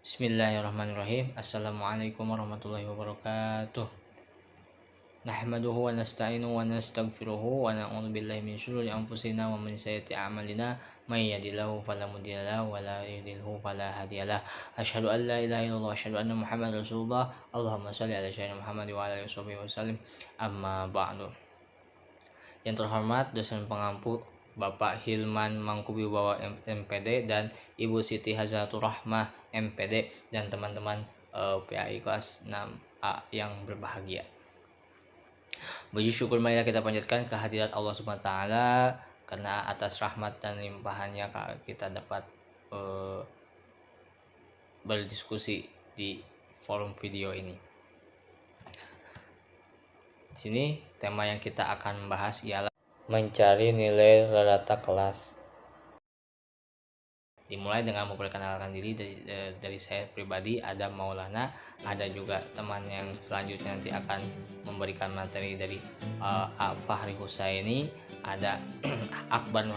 Bismillahirrahmanirrahim. Assalamualaikum warahmatullahi wabarakatuh. Nahmaduhu wa nasta'inuhu wa nastaghfiruhu wa na'udzu billahi min syururi anfusina wa min sayyiati a'malina. May yahdihillahu fala mudilla lahu wa la yudhlilhu fala hadiyalah. Asyhadu an la ilaha illallah wa asyhadu anna Muhammadar Rasulullah. Allahumma shalli ala sayyidina Muhammad wa ala alihi wasallam. Amma ba'du. Yang terhormat dosen pengampu Bapak Hilman Mangkubibawa MPD dan Ibu Siti Hazatul Rahmah MPD dan teman-teman PAI kelas 6A yang berbahagia. Puji syukur marilah kita panjatkan kehadirat Allah Subhanahu wa taala karena atas rahmat dan limpahannya kita dapat berdiskusi di forum video ini. Di sini tema yang kita akan bahas ialah mencari nilai rata kelas. Dimulai dengan memperkenalkan diri dari saya pribadi, Adam Maulana. Ada juga teman yang selanjutnya nanti akan memberikan materi dari Fahri Husaini, ada Akbar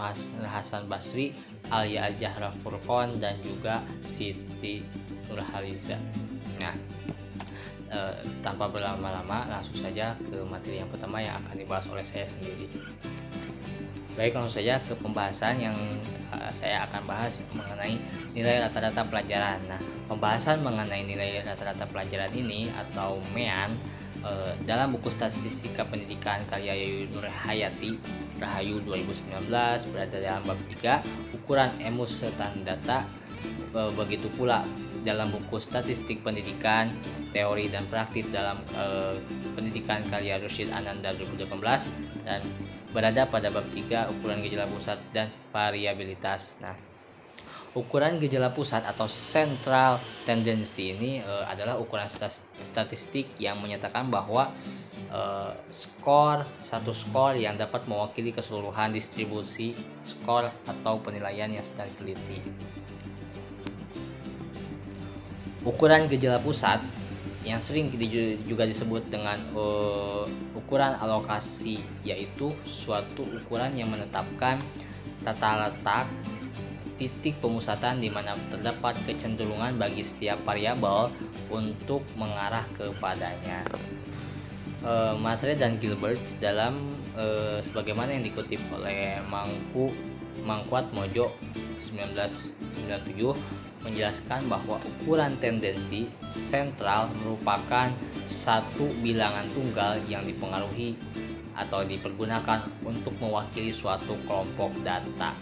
Hasan Basri, Alia Al-Jahra Furqon, dan juga Siti Nurhaliza. Nah, tanpa berlama-lama langsung saja ke materi yang pertama yang akan dibahas oleh saya sendiri. Baik, langsung saja ke pembahasan yang saya akan bahas mengenai nilai rata-rata pelajaran. Nah, pembahasan mengenai nilai rata-rata pelajaran ini atau MEAN dalam buku Statistika Pendidikan karya Yayu Nurhayati Rahayu 2019 berada dalam bab 3 ukuran emus data. Begitu pula dalam buku Statistik Pendidikan Teori dan Praktik dalam Pendidikan karya Rusyid Ananda 2018 dan berada pada bab 3 ukuran gejala pusat dan variabilitas. Nah, ukuran gejala pusat atau central tendency ini adalah ukuran statistik yang menyatakan bahwa satu skor yang dapat mewakili keseluruhan distribusi skor atau penilaian yang sedang diteliti. Ukuran gejala pusat yang sering juga disebut dengan ukuran alokasi, yaitu suatu ukuran yang menetapkan tata letak titik pemusatan di mana terdapat kecenderungan bagi setiap variabel untuk mengarah kepadanya. Matre dan Gilbert dalam sebagaimana yang dikutip oleh Mangkuat Mojo 1997 menjelaskan bahwa ukuran tendensi sentral merupakan satu bilangan tunggal yang dipengaruhi atau dipergunakan untuk mewakili suatu kelompok data.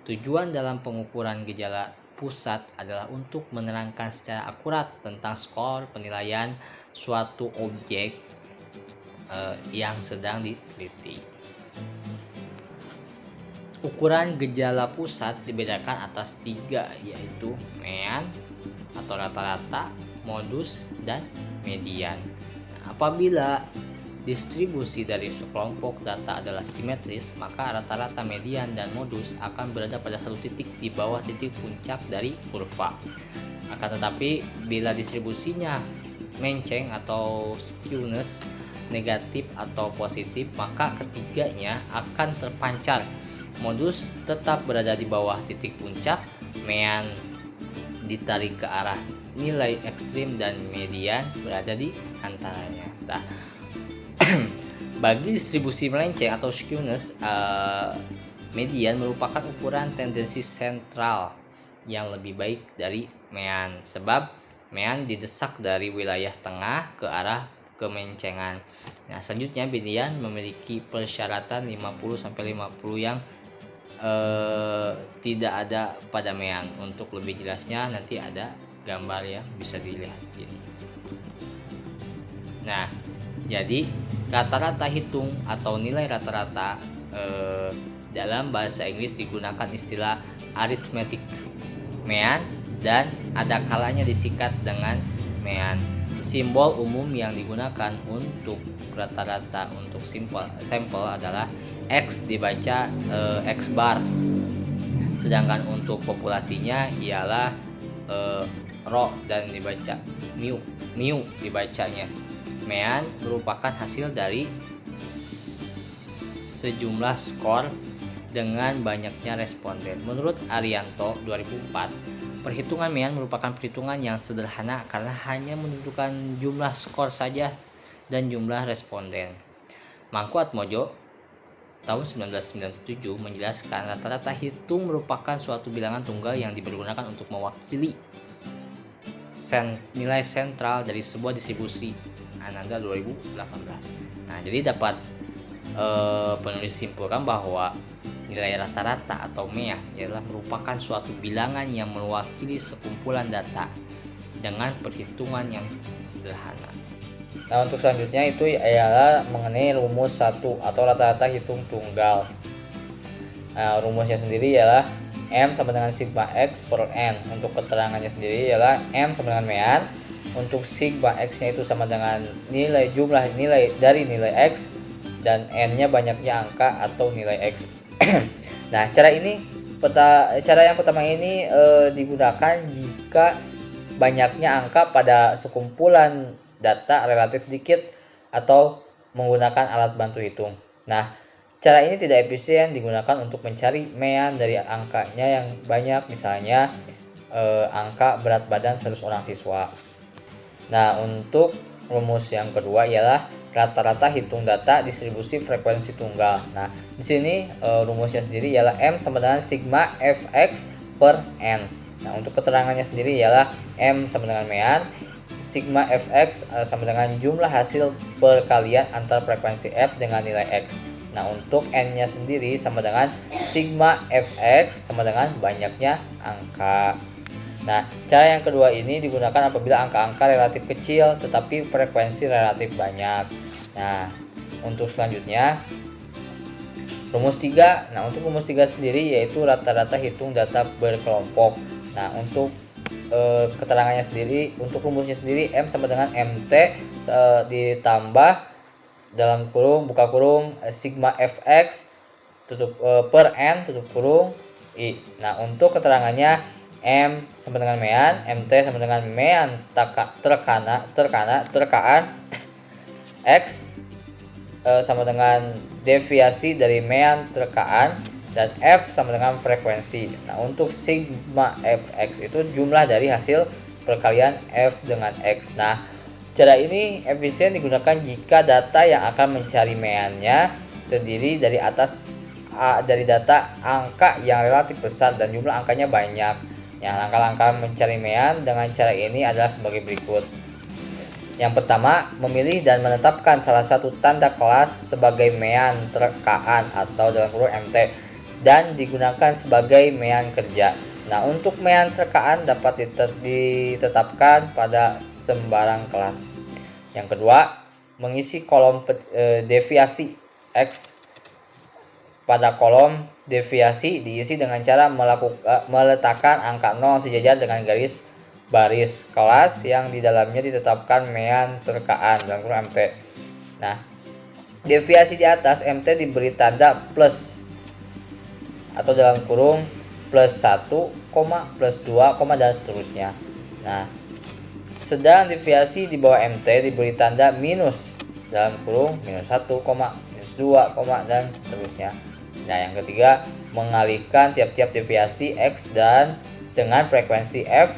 Tujuan dalam pengukuran gejala pusat adalah untuk menerangkan secara akurat tentang skor penilaian suatu objek yang sedang diteliti. Ukuran gejala pusat dibedakan atas 3, yaitu MEAN atau rata-rata, modus, dan median. Apabila distribusi dari sekelompok data adalah simetris, maka rata-rata, median, dan modus akan berada pada satu titik di bawah titik puncak dari kurva. Akan tetapi bila distribusinya menceng atau skewness negatif atau positif, maka ketiganya akan terpancar. Modus tetap berada di bawah titik puncak, MEAN ditarik ke arah nilai ekstrim, dan median berada di antaranya. Nah, bagi distribusi melenceng atau skewness, median merupakan ukuran tendensi sentral yang lebih baik dari MEAN, sebab MEAN didesak dari wilayah tengah ke arah kemencengan. Nah, selanjutnya median memiliki persyaratan 50-50 yang tidak ada pada MEAN. Untuk lebih jelasnya nanti ada gambar yang bisa dilihat ini. Nah, jadi rata-rata hitung atau nilai rata-rata dalam bahasa Inggris digunakan istilah arithmetic MEAN dan ada kalanya disikat dengan MEAN. Simbol umum yang digunakan untuk rata-rata untuk sampel adalah X dibaca X bar, sedangkan untuk populasinya ialah rho dan dibaca mu dibacanya. MEAN merupakan hasil dari sejumlah skor dengan banyaknya responden. Menurut Arianto 2004, Perhitungan mean merupakan perhitungan yang sederhana karena hanya menentukan jumlah skor saja dan jumlah responden. Mangku Atmojo tahun 1997 menjelaskan rata-rata hitung merupakan suatu bilangan tunggal yang dipergunakan untuk mewakili nilai sentral dari sebuah distribusi. Ananda 2018. Nah, jadi dapat penulis simpulkan bahwa nilai rata-rata atau mean adalah merupakan suatu bilangan yang mewakili sekumpulan data dengan perhitungan yang sederhana. Nah, untuk selanjutnya itu adalah mengenai rumus satu atau rata-rata hitung tunggal. Nah, rumusnya sendiri ialah M sama dengan sigma X per N. Untuk keterangannya sendiri ialah M sama dengan mean. Untuk sigma X-nya itu sama dengan jumlah nilai dari nilai X, dan N-nya banyaknya angka atau nilai X. Nah, cara yang pertama ini digunakan jika banyaknya angka pada sekumpulan data relatif sedikit atau menggunakan alat bantu hitung. Nah, cara ini tidak efisien digunakan untuk mencari mean dari angkanya yang banyak, misalnya angka berat badan 100 orang siswa. Nah, untuk rumus yang kedua ialah rata-rata hitung data distribusi frekuensi tunggal. Nah, di sini rumusnya sendiri ialah M sama dengan sigma Fx per N. Nah, untuk keterangannya sendiri ialah M sama dengan mean, sigma Fx sama dengan jumlah hasil perkalian antara frekuensi F dengan nilai X. Nah, untuk N-nya sendiri sama dengan sigma Fx sama dengan banyaknya angka. Nah, cara yang kedua ini digunakan apabila angka-angka relatif kecil tetapi frekuensi relatif banyak. Nah, untuk selanjutnya rumus 3. Nah, untuk rumus 3 sendiri yaitu rata-rata hitung data berkelompok. Nah, untuk keterangannya sendiri, untuk rumusnya sendiri M sama dengan MT ditambah dalam kurung buka kurung sigma Fx per N tutup kurung I. Nah, untuk keterangannya M sama dengan mean, MT sama dengan mean terkaan X sama dengan deviasi dari mean terkaan, dan F sama dengan frekuensi. Nah, untuk sigma Fx itu jumlah dari hasil perkalian F dengan X. Nah, cara ini efisien digunakan jika data yang akan mencari meannya terdiri dari data angka yang relatif besar dan jumlah angkanya banyak. Yang langkah-langkah mencari mean dengan cara ini adalah sebagai berikut. Yang pertama, memilih dan menetapkan salah satu tanda kelas sebagai mean terkaan atau dalam kurung MT dan digunakan sebagai mean kerja. Nah, untuk mean terkaan dapat ditetapkan pada sembarang kelas. Yang kedua, mengisi kolom deviasi X. Pada kolom deviasi diisi dengan cara meletakkan angka 0 sejajar dengan garis baris kelas yang di dalamnya ditetapkan mean terkaan dalam kurung MT. Nah, deviasi di atas MT diberi tanda plus atau dalam kurung plus 1, plus 2, dan seterusnya. Nah, sedang deviasi di bawah MT diberi tanda minus dalam kurung minus 1, minus 2, dan seterusnya. Nah, yang ketiga, mengalihkan tiap-tiap deviasi X dan dengan frekuensi F,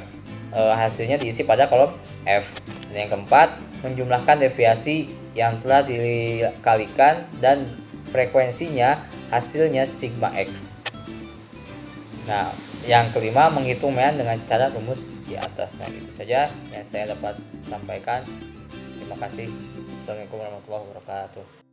hasilnya diisi pada kolom F. Dan yang keempat, menjumlahkan deviasi yang telah dikalikan dan frekuensinya, hasilnya sigma X. Nah, yang kelima, menghitung mean dengan cara rumus di atas. Nah, itu saja yang saya dapat sampaikan. Terima kasih. Assalamualaikum warahmatullahi wabarakatuh.